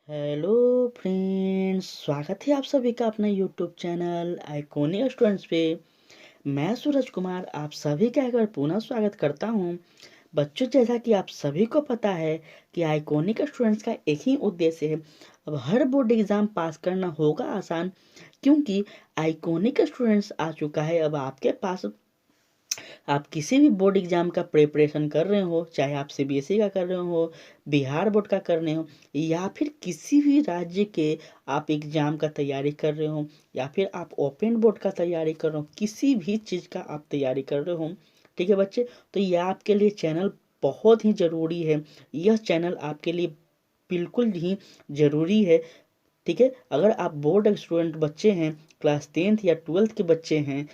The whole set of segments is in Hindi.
हेलो फ्रेंड्स, स्वागत है आप सभी का अपने यूट्यूब चैनल आइकॉनिक स्टूडेंट्स पे। मैं सूरज कुमार आप सभी का एक बार पुनः स्वागत करता हूं। बच्चों, जैसा कि आप सभी को पता है कि आइकॉनिक स्टूडेंट्स का एक ही उद्देश्य है, अब हर बोर्ड एग्जाम पास करना होगा आसान, क्योंकि आइकॉनिक स्टूडेंट्स आ चुका है। अब आपके पास आप किसी भी बोर्ड एग्जाम का प्रिपरेशन कर रहे हो, चाहे आप सीबीएसई का कर रहे हो, बिहार बोर्ड का कर रहे हो, या फिर किसी भी राज्य के आप एग्जाम का तैयारी कर रहे हो, या फिर आप ओपन बोर्ड का तैयारी कर रहे हो, किसी भी चीज़ का आप तैयारी कर रहे हो, ठीक है बच्चे, तो यह आपके लिए चैनल बहुत ही ज़रूरी है। यह चैनल आपके लिए बिल्कुल ही ज़रूरी है। ठीक है, अगर आप बोर्ड स्टूडेंट बच्चे हैं, क्लास 10th या 12th के बच्चे हैं,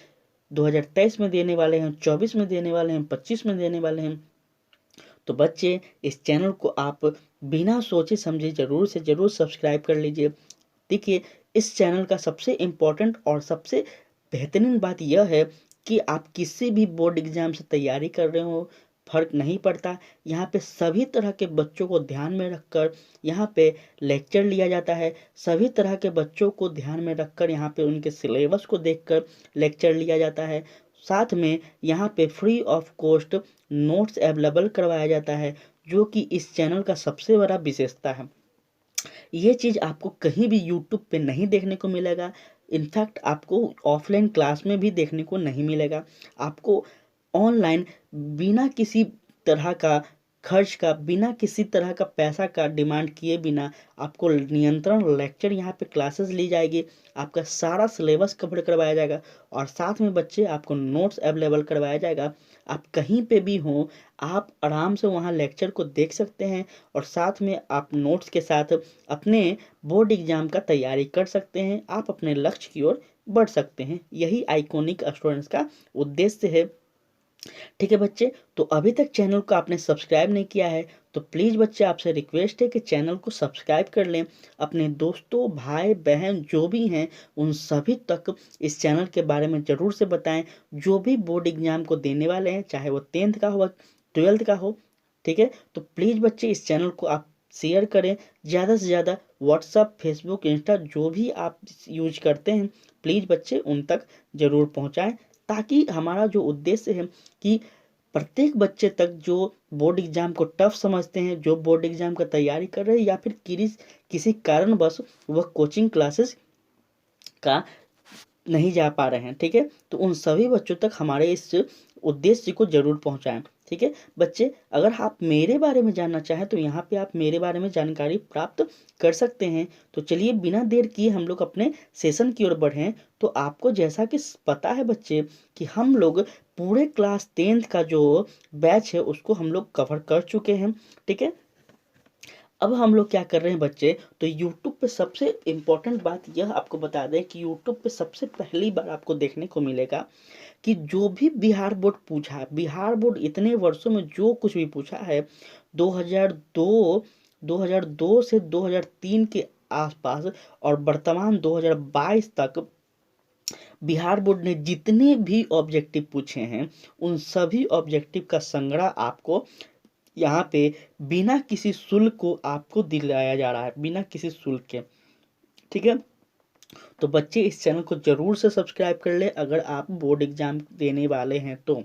2023 में देने वाले हैं, 24 में देने वाले हैं, 25 में देने वाले हैं, तो बच्चे इस चैनल को आप बिना सोचे समझे ज़रूर से ज़रूर सब्सक्राइब कर लीजिए। देखिए, इस चैनल का सबसे इम्पोर्टेंट और सबसे बेहतरीन बात यह है कि आप किसी भी बोर्ड एग्जाम से तैयारी कर रहे हो, फर्क नहीं पड़ता। यहाँ पे सभी तरह के बच्चों को ध्यान में रखकर यहाँ पे लेक्चर लिया जाता है। सभी तरह के बच्चों को ध्यान में रखकर यहाँ पे उनके सिलेबस को देखकर लेक्चर लिया जाता है। साथ में यहाँ पे free of cost notes available करवाया जाता है, जो कि इस चैनल का सबसे बड़ा विशेषता है। ये चीज़ आपको कहीं भी यूट्यूब पे नहीं देखने को मिलेगा। इनफैक्ट आपको ऑफलाइन क्लास में भी देखने को नहीं मिलेगा। आपको ऑनलाइन बिना किसी तरह का खर्च का, बिना किसी तरह का पैसा का डिमांड किए बिना आपको नियंत्रण लेक्चर यहाँ पे क्लासेस ली जाएगी। आपका सारा सिलेबस कवर करवाया जाएगा और साथ में बच्चे आपको नोट्स अवेलेबल करवाया जाएगा। आप कहीं पे भी हों, आप आराम से वहाँ लेक्चर को देख सकते हैं और साथ में आप नोट्स के साथ अपने बोर्ड एग्जाम का तैयारी कर सकते हैं। आप अपने लक्ष्य की ओर बढ़ सकते हैं। यही आइकॉनिक स्टूडेंट्स का उद्देश्य है। ठीक है बच्चे, तो अभी तक चैनल को आपने सब्सक्राइब नहीं किया है तो प्लीज़ बच्चे आपसे रिक्वेस्ट है कि चैनल को सब्सक्राइब कर लें। अपने दोस्तों, भाई बहन जो भी हैं उन सभी तक इस चैनल के बारे में ज़रूर से बताएं, जो भी बोर्ड एग्जाम को देने वाले हैं, चाहे वो 10th का हो, 12th का हो। ठीक है, तो प्लीज़ बच्चे इस चैनल को आप शेयर करें ज़्यादा से ज़्यादा। व्हाट्सअप, फेसबुक, इंस्टा जो भी आप यूज करते हैं, प्लीज़ बच्चे उन तक ज़रूर पहुंचाएं, ताकि हमारा जो उद्देश्य है कि प्रत्येक बच्चे तक जो बोर्ड एग्जाम को टफ समझते हैं, जो बोर्ड एग्जाम का तैयारी कर रहे हैं, या फिर किसी कारणवश वह कोचिंग क्लासेस का नहीं जा पा रहे हैं, ठीक है, तो उन सभी बच्चों तक हमारे इस उद्देश्य को जरूर पहुंचाएं। ठीक है बच्चे, अगर आप मेरे बारे में जानना चाहें तो यहाँ पे आप मेरे बारे में जानकारी प्राप्त कर सकते हैं। तो चलिए बिना देर किए हम लोग अपने सेशन की ओर बढ़ें। तो आपको जैसा कि पता है बच्चे कि हम लोग पूरे क्लास 10th का जो बैच है उसको हम लोग कवर कर चुके हैं। ठीक है, अब हम लोग क्या कर रहे हैं बच्चे, तो यूट्यूब पे सबसे इम्पोर्टेंट बात यह आपको बता दें कि यूट्यूब पे सबसे पहली बार आपको देखने को मिलेगा कि जो भी बिहार बोर्ड पूछा है, बिहार बोर्ड इतने वर्षों में जो कुछ भी पूछा है, 2002 2002 से 2003 के आसपास और वर्तमान 2022 तक बिहार बोर्ड ने जितने भी ऑब्जेक्टिव पूछे हैं, उन सभी ऑब्जेक्टिव का संग्रह आपको यहाँ पे बिना किसी शुल्क को आपको दिलाया जा रहा है, बिना किसी शुल्क के। ठीक है, तो बच्चे इस चैनल को जरूर से सब्सक्राइब कर ले। अगर आप बोर्ड एग्जाम देने वाले हैं तो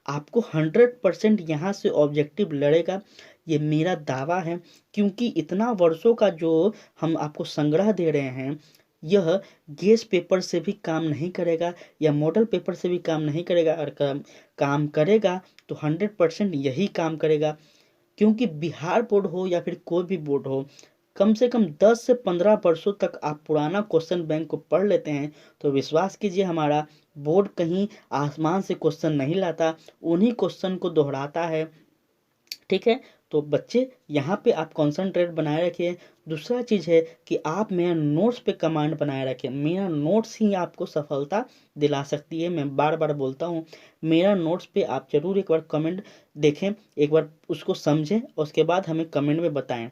आपको 100% यहाँ से ऑब्जेक्टिव लड़ेगा, ये मेरा दावा है। क्योंकि इतना वर्षों का जो हम आपको संग्रह दे रहे हैं, यह गेस पेपर से भी काम नहीं करेगा या मॉडल पेपर से भी काम नहीं करेगा। और काम करेगा तो 100% यही काम करेगा। क्योंकि बिहार बोर्ड हो या फिर कोई भी बोर्ड हो, कम से कम 10 से 15 वर्षों तक आप पुराना क्वेश्चन बैंक को पढ़ लेते हैं तो विश्वास कीजिए हमारा बोर्ड कहीं आसमान से क्वेश्चन नहीं लाता, उन्हीं क्वेश्चन को दोहराता है। ठीक है, तो बच्चे यहाँ पे आप कंसंट्रेट बनाए रखिए। दूसरा चीज़ है कि आप मेरा नोट्स पे कमांड बनाए रखें। मेरा नोट्स ही आपको सफलता दिला सकती है। मैं बार बार बोलता हूँ, मेरा नोट्स पे आप जरूर एक बार कमेंट देखें, एक बार उसको समझें, उसके बाद हमें कमेंट में बताएं।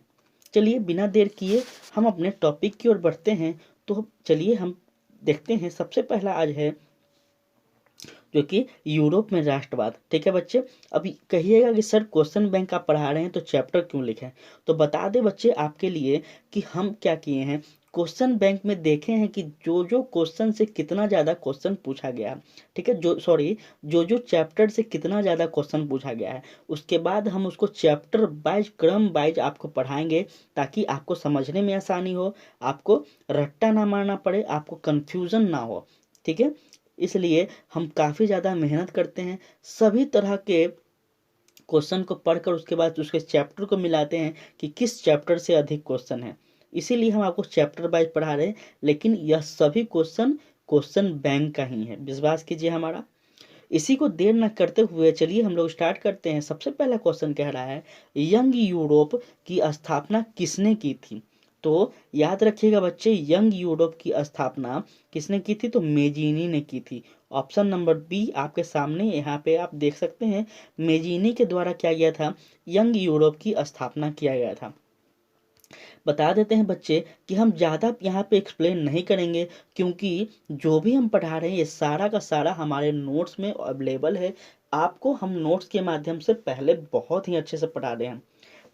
चलिए बिना देर किए हम अपने टॉपिक की ओर बढ़ते हैं। तो चलिए हम देखते हैं, सबसे पहला आज है जो कि यूरोप में राष्ट्रवाद। ठीक है बच्चे, अभी कहिएगा कि सर क्वेश्चन बैंक आप पढ़ा रहे हैं तो चैप्टर क्यों लिखे? तो बता दें बच्चे आपके लिए कि हम क्या किए हैं, क्वेश्चन बैंक में देखे हैं कि जो जो क्वेश्चन से कितना ज़्यादा क्वेश्चन पूछा गया है, ठीक है, जो जो चैप्टर से कितना ज़्यादा क्वेश्चन पूछा गया है, उसके बाद हम उसको चैप्टर वाइज क्रम वाइज आपको पढ़ाएंगे, ताकि आपको समझने में आसानी हो, आपको रट्टा ना मारना पड़े, आपको कन्फ्यूज़न ना हो। ठीक है, इसलिए हम काफ़ी ज़्यादा मेहनत करते हैं, सभी तरह के क्वेश्चन को पढ़कर उसके बाद उसके चैप्टर को मिलाते हैं कि किस चैप्टर से अधिक क्वेश्चन है। इसीलिए हम आपको चैप्टर वाइज पढ़ा रहे हैं, लेकिन यह सभी क्वेश्चन क्वेश्चन बैंक का ही है, विश्वास कीजिए हमारा। इसी को देर न करते हुए चलिए हम लोग स्टार्ट करते हैं। सबसे पहला क्वेश्चन कह रहा है, यंग यूरोप की स्थापना किसने की थी? तो याद रखिएगा बच्चे, यंग यूरोप की स्थापना किसने की थी? तो मेजीनी ने की थी। ऑप्शन नंबर बी आपके सामने यहाँ पे आप देख सकते हैं, मेजीनी के द्वारा क्या गया था, यंग यूरोप की स्थापना किया गया था। बता देते हैं बच्चे कि हम ज़्यादा यहाँ पे एक्सप्लेन नहीं करेंगे, क्योंकि जो भी हम पढ़ा रहे हैं ये सारा का सारा हमारे नोट्स में अवेलेबल है। आपको हम नोट्स के माध्यम से पहले बहुत ही अच्छे से पढ़ा रहे हैं।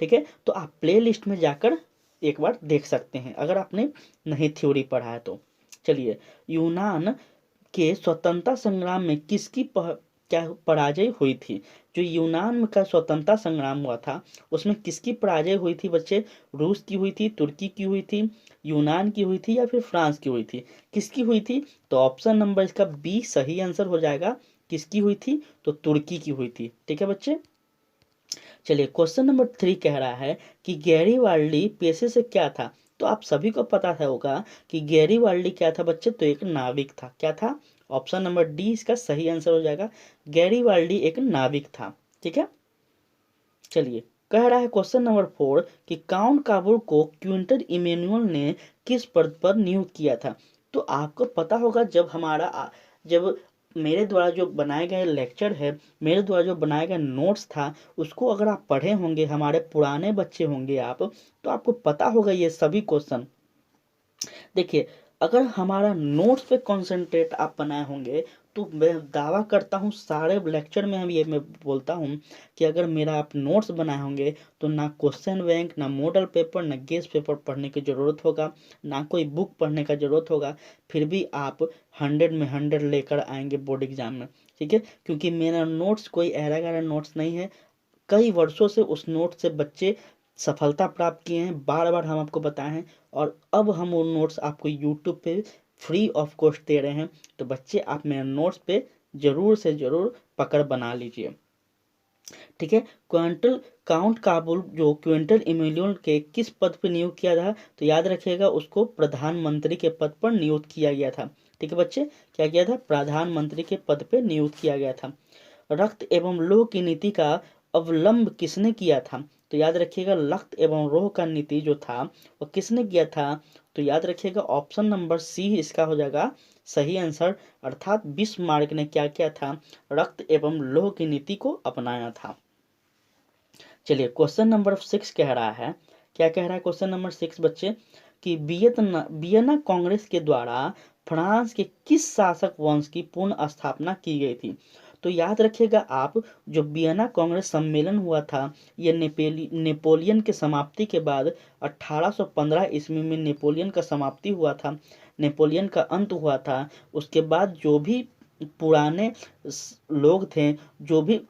ठीक है, तो आप प्ले लिस्ट में जाकर एक बार देख सकते हैं अगर आपने नहीं थ्योरी पढ़ा है तो। चलिए, यूनान के स्वतंत्रता संग्राम में किसकी क्या पराजय हुई थी? जो यूनान का स्वतंत्रता संग्राम हुआ था उसमें किसकी पराजय हुई थी बच्चे? रूस की हुई थी, तुर्की की हुई थी, यूनान की हुई थी, या फिर फ्रांस की हुई थी? किसकी हुई थी? तो ऑप्शन नंबर इसका बी सही आंसर हो जाएगा। किसकी हुई थी? तो तुर्की की हुई थी। ठीक है बच्चे, चलिए क्वेश्चन नंबर 3 कह रहा है कि गैरीवाल्डी पेशे से क्या था? तो आप सभी को पता था होगा कि गैरीवाल्डी क्या था बच्चे? तो एक नाविक था। क्या था? ऑप्शन नंबर डी इसका सही आंसर हो जाएगा। गैरीवाल्डी एक नाविक था। ठीक है, चलिए कह रहा है क्वेश्चन नंबर 4 कि काउंट काबुल को क्विंटन इमेनुअल ने किस पद पर नियुक्त किया था? तो आपको पता होगा, जब मेरे द्वारा जो बनाए गए लेक्चर है, मेरे द्वारा जो बनाया गया नोट्स था, उसको अगर आप पढ़े होंगे, हमारे पुराने बच्चे होंगे आप, तो आपको पता होगा ये सभी क्वेश्चन। देखिए, अगर हमारा नोट्स पे कंसंट्रेट आप बनाए होंगे तो मैं दावा करता हूँ, सारे लेक्चर में हम ये मैं बोलता हूँ कि अगर मेरा आप नोट्स बनाए होंगे तो ना क्वेश्चन बैंक, ना मॉडल पेपर, ना गेस्ट पेपर पढ़ने की ज़रूरत होगा, ना कोई बुक पढ़ने का ज़रूरत होगा, फिर भी आप 100 में 100 लेकर आएंगे बोर्ड एग्जाम में। ठीक है, क्योंकि मेरा नोट्स कोई ऐरा गैरा नोट्स नहीं है, कई वर्षों से उस नोट से बच्चे सफलता प्राप्त किए हैं, बार बार हम आपको बताए हैं, और अब हम वो नोट्स आपको यूट्यूब पे फ्री ऑफ कॉस्ट दे रहे हैं। तो बच्चे आप मेरे नोट्स पे ज़रूर से ज़रूर पकड़ बना लीजिए। ठीक है, काउंट काबुल जो क्विंटन इमेनुअल के किस पद पर नियुक्त किया था? तो याद रखिएगा, उसको प्रधानमंत्री के पद पर नियुक्त किया गया था। ठीक है बच्चे, क्या किया था? प्रधानमंत्री के पद पर नियुक्त किया गया था। रक्त एवं लौह की नीति का अवलंब किसने किया था? तो याद रखिएगा, रक्त एवं लौह का नीति जो था वो किसने किया था? तो याद रखिएगा, ऑप्शन नंबर सी इसका हो जाएगा सही आंसर। अर्थात बिस्मार्क ने क्या किया था? रक्त एवं लौह की नीति को अपनाया था। चलिए क्वेश्चन नंबर 6 कह रहा है, क्या कह रहा है क्वेश्चन नंबर 6 बच्चे, कि वियना कांग्रेस के द्वारा फ्रांस के किस शासक वंश की पुनः स्थापना की गई थी? तो याद रखिएगा आप, जो वियना कांग्रेस सम्मेलन हुआ था, यह नेपोलियन के समाप्ति के बाद 1815 ईस्वी में नेपोलियन का समाप्ति हुआ था, नेपोलियन का अंत हुआ था। उसके बाद जो भी पुराने लोग थे, जो भी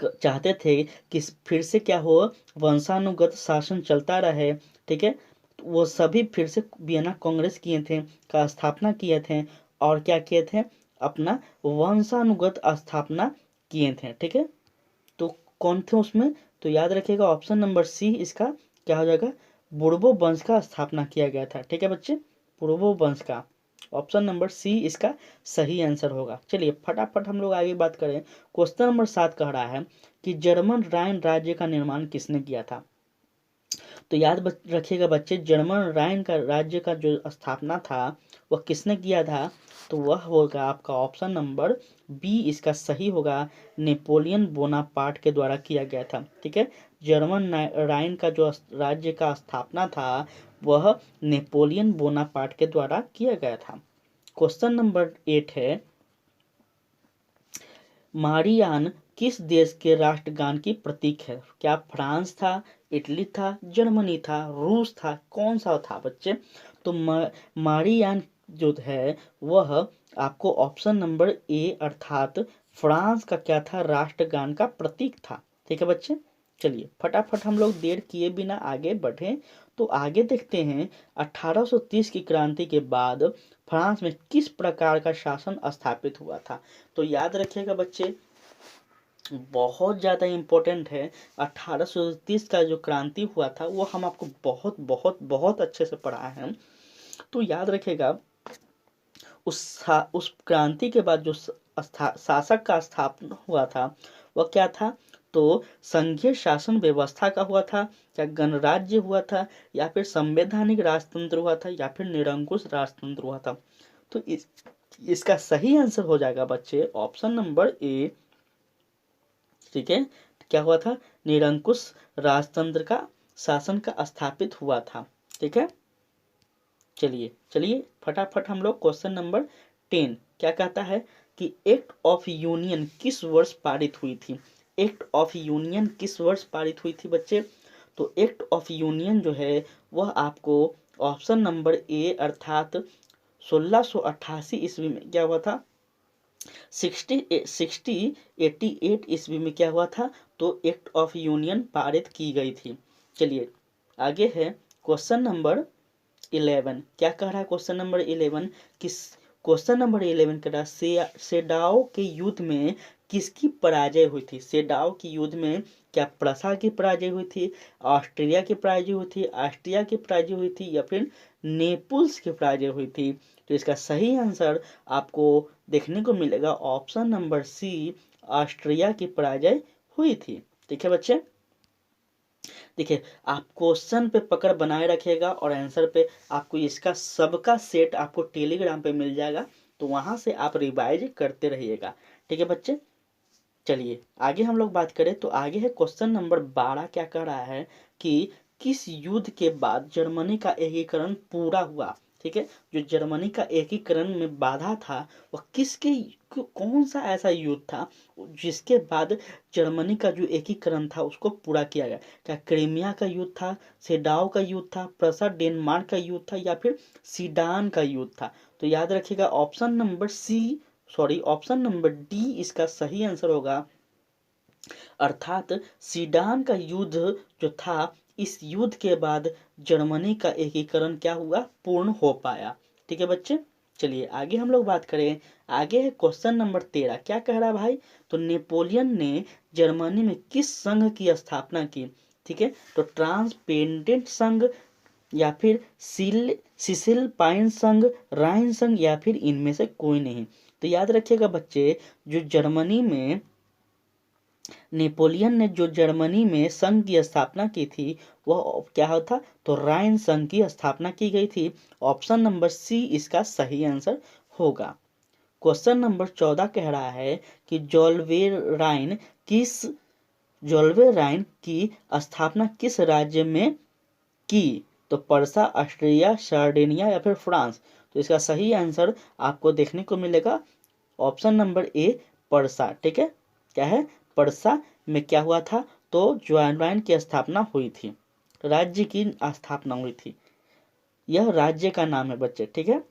चाहते थे कि फिर से क्या हो, वंशानुगत शासन चलता रहे, ठीक है, तो वो सभी फिर से वियना कांग्रेस किए थे, का स्थापना किए थे, और क्या किए थे? अपना वंशानुगत स्थापना किए थे। ठीक है, तो कौन थे उसमें? तो याद रखिएगा, ऑप्शन नंबर सी इसका क्या हो जाएगा? बुर्बो वंश का स्थापना किया गया था। ठीक है बच्चे, बुर्बो वंश का, ऑप्शन नंबर सी इसका सही आंसर होगा। चलिए फटाफट हम लोग आगे बात करें। क्वेश्चन नंबर 7 कह रहा है कि जर्मन राइन राज्य का निर्माण किसने किया था? तो याद रखिएगा बच्चे, जर्मन राइन का राज्य का जो स्थापना था वह किसने किया था? तो वह होगा आपका ऑप्शन नंबर बी इसका सही होगा, नेपोलियन बोनापार्ट के द्वारा किया गया था। ठीक है, जर्मन राइन का जो राज्य का स्थापना था वह नेपोलियन बोनापार्ट के द्वारा किया गया था। क्वेश्चन नंबर 8 है, मारियान किस देश के राष्ट्रगान की प्रतीक है? क्या फ्रांस था, इटली था, जर्मनी था, रूस था, कौन सा था बच्चे? तो मारियान जो है वह आपको ऑप्शन नंबर ए अर्थात फ्रांस का क्या था, राष्ट्रगान का प्रतीक था। ठीक है बच्चे, चलिए फटाफट हम लोग देर किए बिना आगे बढ़े। तो आगे देखते हैं 1830 की क्रांति के बाद फ्रांस में किस प्रकार का शासन स्थापित हुआ था। तो याद रखिएगा बच्चे, बहुत ज़्यादा इम्पोर्टेंट है। 1830 का जो क्रांति हुआ था वो हम आपको बहुत बहुत बहुत अच्छे से पढ़ाए हैं। तो याद रखिएगा उस क्रांति के बाद जो शासक का स्थापना हुआ था वह क्या था? तो संघीय शासन व्यवस्था का हुआ था, या गणराज्य हुआ था, या फिर संवैधानिक राजतंत्र हुआ था, या फिर निरंकुश राजतंत्र हुआ था। तो इसका सही आंसर हो जाएगा बच्चे ऑप्शन नंबर ए। ठीक है, क्या हुआ था? निरंकुश राजतंत्र का शासन का स्थापित हुआ था। ठीक है, चलिए चलिए फटाफट हम लोग क्वेश्चन नंबर 10 क्या कहता है कि एक्ट ऑफ यूनियन किस वर्ष पारित हुई थी? एक्ट ऑफ यूनियन किस वर्ष पारित हुई थी बच्चे? तो एक्ट ऑफ यूनियन जो है वह आपको ऑप्शन नंबर ए अर्थात 1688 ईस्वी में क्या हुआ था? 1688 ईस्वी में क्या हुआ था? तो एक्ट ऑफ यूनियन पारित की गई थी। चलिए आगे है क्वेश्चन नंबर 11 क्या कह रहा है? क्वेश्चन नंबर 11 किस क्वेश्चन नंबर 11 कह रहा है सेडाओ के युद्ध में किसकी पराजय हुई थी? सेडाओ के युद्ध में क्या प्रसा की पराजय हुई थी, ऑस्ट्रिया की पराजय हुई थी, ऑस्ट्रिया की पराजय हुई थी, या फिर नेपुल्स की पराजय हुई थी? तो इसका सही आंसर आपको देखने को मिलेगा ऑप्शन नंबर सी, ऑस्ट्रिया की पराजय हुई थी। ठीक है बच्चे, देखिए आप क्वेश्चन पे पकड़ बनाए रखिएगा और आंसर पे आपको इसका सबका सेट आपको टेलीग्राम पे मिल जाएगा, तो वहां से आप रिवाइज करते रहिएगा। ठीक है बच्चे, चलिए आगे हम लोग बात करें तो आगे है क्वेश्चन नंबर 12 क्या कह रहा है कि किस युद्ध के बाद जर्मनी का एकीकरण पूरा हुआ? ठीक है, जो जर्मनी का एकीकरण में बाधा था वह किसके कौन सा ऐसा युद्ध था जिसके बाद जर्मनी का जो एकीकरण था उसको पूरा किया गया? क्या क्रीमिया का युद्ध था, सेडाओ का युद्ध था, प्रसा डेनमार्क का युद्ध था, या फिर सीडान का युद्ध था? तो याद रखिएगा option number C, sorry option number D इसका सही आंसर होगा, अर्थात सीडान का युद्ध जो था, इस युद्ध के बाद जर्मनी का एकीकरण क्या हुआ? पूर्ण हो पाया। ठीक है बच्चे, चलिए आगे हम लोग बात करें। आगे है क्वेश्चन नंबर 13 क्या कह रहा है भाई? तो नेपोलियन ने जर्मनी में किस संघ की स्थापना की? ठीक है, तो ट्रांसपेंडेंट संघ, या फिर सिसिल पाइन संघ, राइन संघ, या फिर इनमें से कोई नहीं? तो याद रखिएगा बच्चे, जो जर्मनी में नेपोलियन ने जो जर्मनी में संघ की स्थापना की थी वह क्या होता? तो राइन संघ की स्थापना की गई थी। ऑप्शन नंबर सी इसका सही आंसर होगा। क्वेश्चन नंबर 14 कह रहा है कि जोल्वेराइन की स्थापना किस राज्य में की? तो पर्सा, ऑस्ट्रिया, सार्डिनिया, या फिर फ्रांस? तो इसका सही आंसर आपको देखने को मिलेगा ऑप्शन नंबर ए, पर्सा। ठीक है, क्या है? पर्सा में क्या हुआ था? तो जोल्वेराइन की स्थापना हुई थी, राज्य की स्थापना हुई थी। यह राज्य का नाम है बच्चे। ठीक है,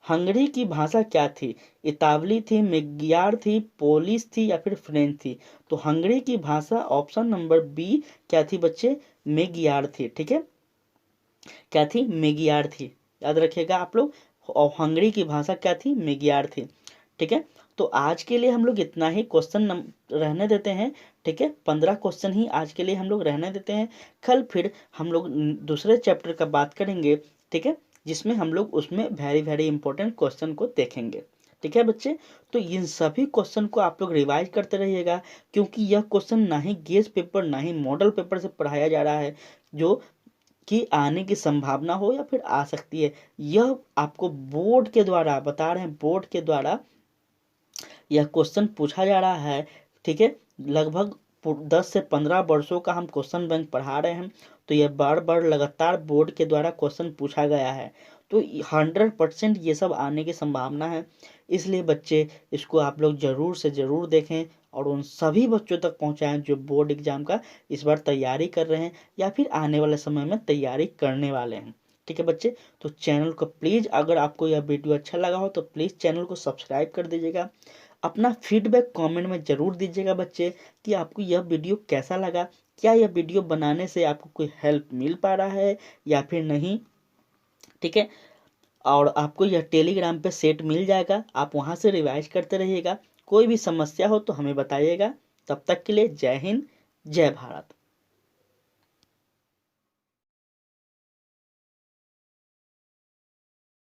हंगरी की भाषा क्या थी? इतावली थी, मेग्यार थी, पोलिश थी, या फिर फ्रेंच थी? तो हंगरी की भाषा ऑप्शन नंबर बी क्या थी बच्चे? मेग्यार थी। ठीक है, क्या थी? मेगियार थी। याद रखिएगा आप लोग, और हंगरी की भाषा क्या थी? मेगियार थी। ठीक है, तो आज के लिए हम लोग इतना ही क्वेश्चन रहने देते हैं। ठीक है, 15 क्वेश्चन ही आज के लिए हम लोग रहने देते हैं। कल फिर हम लोग दूसरे चैप्टर का बात करेंगे। ठीक है, जिसमें हम लोग उसमें वेरी वेरी इंपॉर्टेंट क्वेश्चन को देखेंगे। ठीक है बच्चे, तो इन सभी क्वेश्चन को आप लोग रिवाइज करते रहिएगा, क्योंकि यह क्वेश्चन ना ही गेस पेपर ना ही मॉडल पेपर से पढ़ाया जा रहा है जो कि आने की संभावना हो या फिर आ सकती है। यह आपको बोर्ड के द्वारा बता रहे हैं, बोर्ड के द्वारा यह क्वेश्चन पूछा जा रहा है। ठीक है, लगभग 10 से 15 वर्षों का हम क्वेश्चन बैंक पढ़ा रहे हैं, तो यह बार बार लगातार बोर्ड के द्वारा क्वेश्चन पूछा गया है। तो 100% ये सब आने की संभावना है। इसलिए बच्चे इसको आप लोग ज़रूर से ज़रूर देखें और उन सभी बच्चों तक पहुंचाएं जो बोर्ड एग्ज़ाम का इस बार तैयारी कर रहे हैं या फिर आने वाले समय में तैयारी करने वाले हैं। ठीक है बच्चे, तो चैनल को प्लीज़, अगर आपको यह वीडियो अच्छा लगा हो तो प्लीज़ चैनल को सब्सक्राइब कर दीजिएगा। अपना फीडबैक कमेंट में ज़रूर दीजिएगा बच्चे कि आपको यह वीडियो कैसा लगा, क्या यह वीडियो बनाने से आपको कोई हेल्प मिल पा रहा है या फिर नहीं। ठीक है, और आपको यह टेलीग्राम पे सेट मिल जाएगा, आप वहाँ से रिवाइज करते रहिएगा। कोई भी समस्या हो तो हमें बताइएगा। तब तक के लिए जय हिंद, जय भारत।